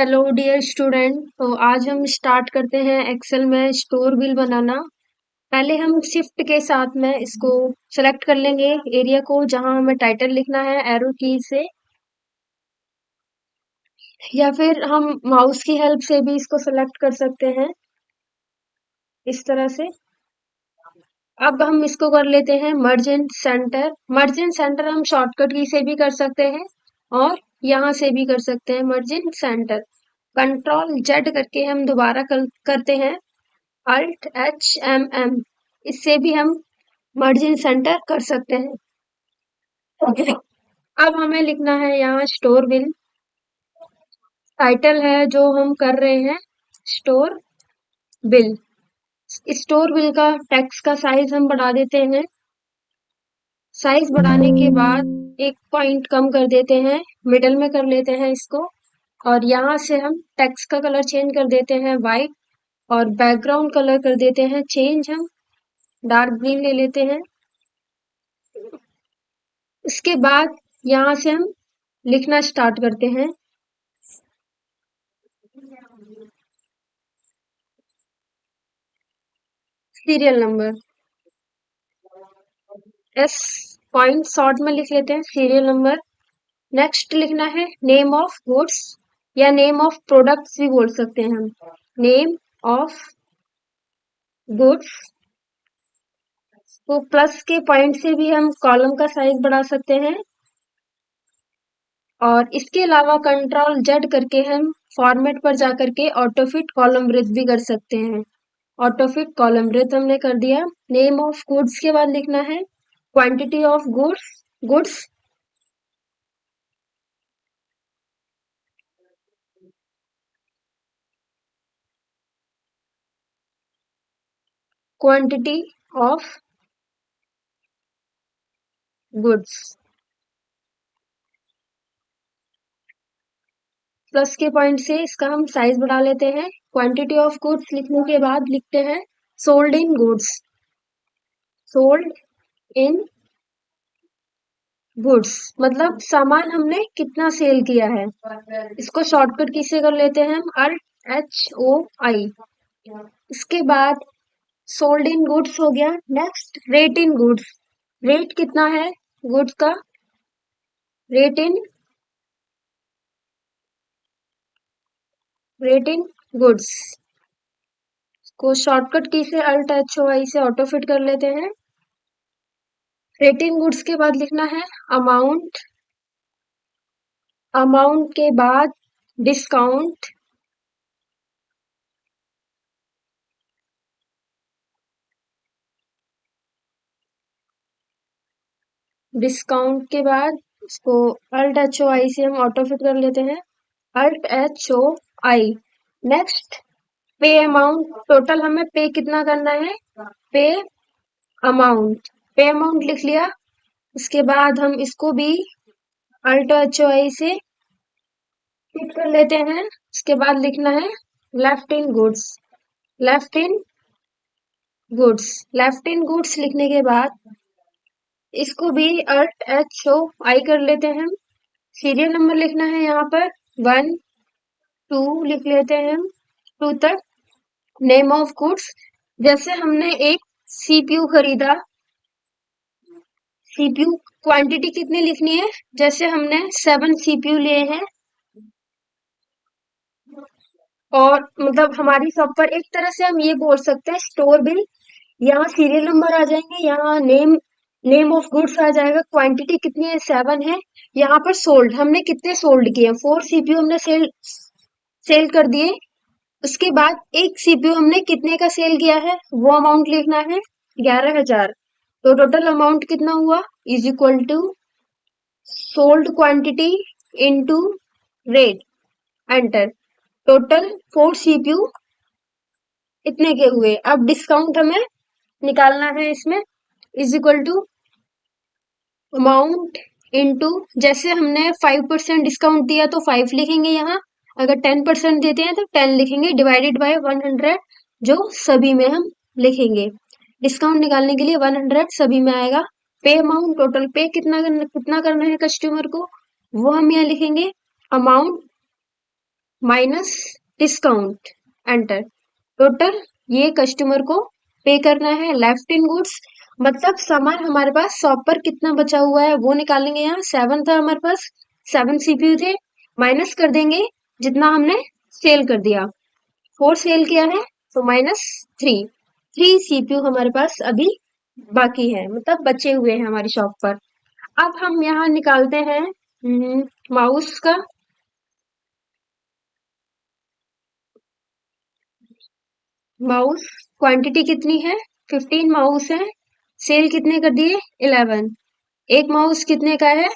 Hello dear student. तो आज हम स्टार्ट करते हैं एक्सेल में स्टोर बिल बनाना। पहले हम शिफ्ट के साथ में इसको सेलेक्ट कर लेंगे एरिया को जहां हमें टाइटल लिखना है एरो की से, या फिर हम माउस की हेल्प से भी इसको सेलेक्ट कर सकते हैं इस तरह से। अब हम इसको कर लेते हैं मर्ज इन सेंटर। मर्ज इन सेंटर हम शॉर्टकट की से भी कर सकते हैं और यहाँ से भी कर सकते हैं मर्ज इन सेंटर। कंट्रोल जेड करके हम दोबारा करते हैं अल्ट एच एम एम। इससे भी हम मर्जिन सेंटर कर सकते हैं। Okay. अब हमें लिखना है यहाँ स्टोर बिल। टाइटल है जो हम कर रहे हैं स्टोर बिल। स्टोर बिल का टेक्स्ट का साइज हम बढ़ा देते हैं। साइज बढ़ाने के बाद एक पॉइंट कम कर देते हैं, मिडल में कर लेते हैं इसको। और यहाँ से हम टेक्स्ट का कलर चेंज कर देते हैं वाइट, और बैकग्राउंड कलर कर देते हैं चेंज, हम डार्क ग्रीन ले लेते हैं। इसके बाद यहाँ से हम लिखना स्टार्ट करते हैं। Serial number S point short में लिख लेते हैं सीरियल नंबर। नेक्स्ट लिखना है नेम ऑफ गुड्स, या नेम ऑफ प्रोडक्ट्स भी बोल सकते हैं हम। नेम ऑफ गुड्स को प्लस के पॉइंट से भी हम कॉलम का साइज बढ़ा सकते हैं। और इसके अलावा कंट्रोल जेड करके हम फॉर्मेट पर जाकर के ऑटोफिट कॉलम ब्रेथ भी कर सकते हैं। ऑटोफिट कॉलम ब्रेथ हमने कर दिया। नेम ऑफ गुड्स के बाद लिखना है quantity of goods quantity of goods. Plus के पॉइंट से इसका हम साइज बढ़ा लेते हैं। क्वांटिटी ऑफ गुड्स लिखने के बाद लिखते हैं sold in goods. Sold in goods मतलब सामान हमने कितना सेल किया है। इसको शॉर्टकट की से कर लेते हैं हम अल्ट एच ओ आई। इसके बाद सोल्ड इन गुड्स हो गया। Next rate in goods. Rate कितना है गुड्स का, रेट इन गुड्स को शॉर्टकट की से अल्ट एच ओ आई से ऑटो फिट कर लेते हैं। रेट इन गुड्स के बाद लिखना है अमाउंट। अमाउंट के बाद डिस्काउंट। डिस्काउंट के बाद इसको अल्ट एच ओ आई से हम ऑटो फिट कर लेते हैं। अल्ट एच ओ आई। नेक्स्ट पे अमाउंट। टोटल हमें पे कितना करना है, पे अमाउंट। पे अमाउंट लिख लिया। इसके बाद हम इसको भी अल्ट एच ओ आई से फिट कर लेते हैं। इसके बाद लिखना है left in goods. Left in goods. Left in goods लिखने के बाद इसको भी अल्ट एच ओ आई कर लेते हैं। सीरियल नंबर लिखना है यहाँ पर 1 2 लिख लेते हैं हम, 2 तक। नेम ऑफ गुड्स, जैसे हमने एक सीपीयू खरीदा, सीपीयू क्वांटिटी कितनी लिखनी है, जैसे हमने 7 सीपीयू लिए हैं और मतलब हमारी शॉप पर, एक तरह से हम ये बोल सकते हैं स्टोर बिल। यहाँ सीरियल नंबर आ जाएंगे, यहाँ नेम ऑफ गुड्स आ जाएगा, क्वांटिटी कितनी है 7 है। यहाँ पर सोल्ड हमने कितने सोल्ड किए, 4 सीपीयू हमने सेल सेल कर दिए। उसके बाद एक सीपीयू हमने कितने का सेल किया है वो अमाउंट लिखना है 11,000। तो टोटल अमाउंट कितना हुआ is equal to sold quantity into rate, enter. Total 4 CPU इतने के हुए। अब डिस्काउंट हमें निकालना है इसमें, is equal to amount into, जैसे हमने 5% डिस्काउंट दिया तो 5 लिखेंगे यहाँ। अगर 10% देते हैं तो 10 लिखेंगे, डिवाइडेड बाय 100 जो सभी में हम लिखेंगे। डिस्काउंट निकालने के लिए 100 सभी में आएगा। पे अमाउंट, टोटल पे कितना करना है कस्टमर को, वो हम यहाँ लिखेंगे amount minus discount, enter. Total ये कस्टमर को पे करना है। लेफ्ट इन गुड्स मतलब सामान हमारे पास शॉप पर कितना बचा हुआ है वो निकालेंगे। यहाँ 7 था हमारे पास, 7 सीपीयू थे, माइनस कर देंगे जितना हमने सेल कर दिया। 4 सेल किया है तो माइनस 3, 3 सीपीयू हमारे पास अभी बाकी है, मतलब बचे हुए हैं हमारी शॉप पर। अब हम यहाँ निकालते हैं माउस का। माउस क्वांटिटी कितनी है? 15 माउस है। सेल कितने कर दिए? 11। एक माउस कितने का है?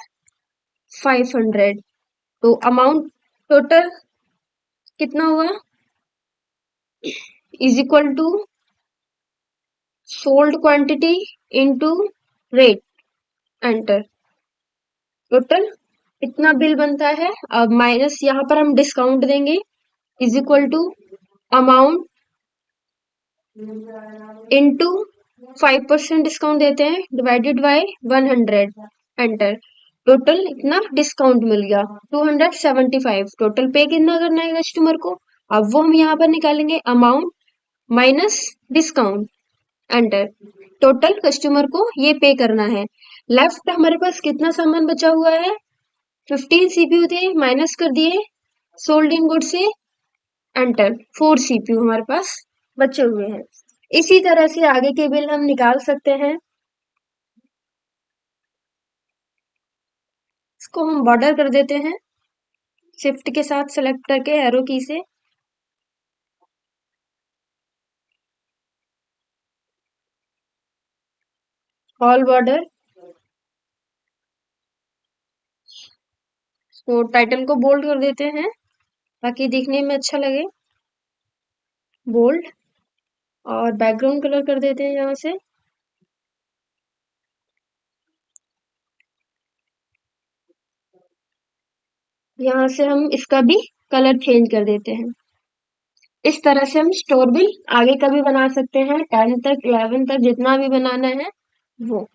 500। तो अमाउंट टोटल कितना हुआ? Is equal to sold quantity into rate, enter. Total इतना बिल बनता है। अब माइनस यहाँ पर हम डिस्काउंट देंगे, is equal to amount into 5% discount देते हैं डिवाइडेड बाय 100, एंटर। टोटल इतना डिस्काउंट मिल गया 275। टोटल पे कितना करना है कस्टमर को? अब वो हम यहाँ पर निकालेंगे, amount minus discount, enter. Total customer को ये पे करना है। लेफ्ट हमारे पास कितना सामान बचा हुआ है? 15 सीपीयू थे, माइनस कर दिए सोल्ड इन गुड से, एंटर। 4 सीपीयू हमारे पास बचे हुए हैं। इसी तरह से आगे के बिल हम निकाल सकते हैं। इसको हम बॉर्डर कर देते हैं शिफ्ट के साथ सेलेक्ट करके एरो की से। All border. तो टाइटल को बोल्ड कर देते हैं ताकि दिखने में अच्छा लगे, बोल्ड। और बैकग्राउंड कलर कर देते हैं यहाँ से हम इसका भी कलर चेंज कर देते हैं। इस तरह से हम स्टोर बिल आगे का भी बना सकते हैं, 10 तक 11 तक जितना भी बनाना है वो।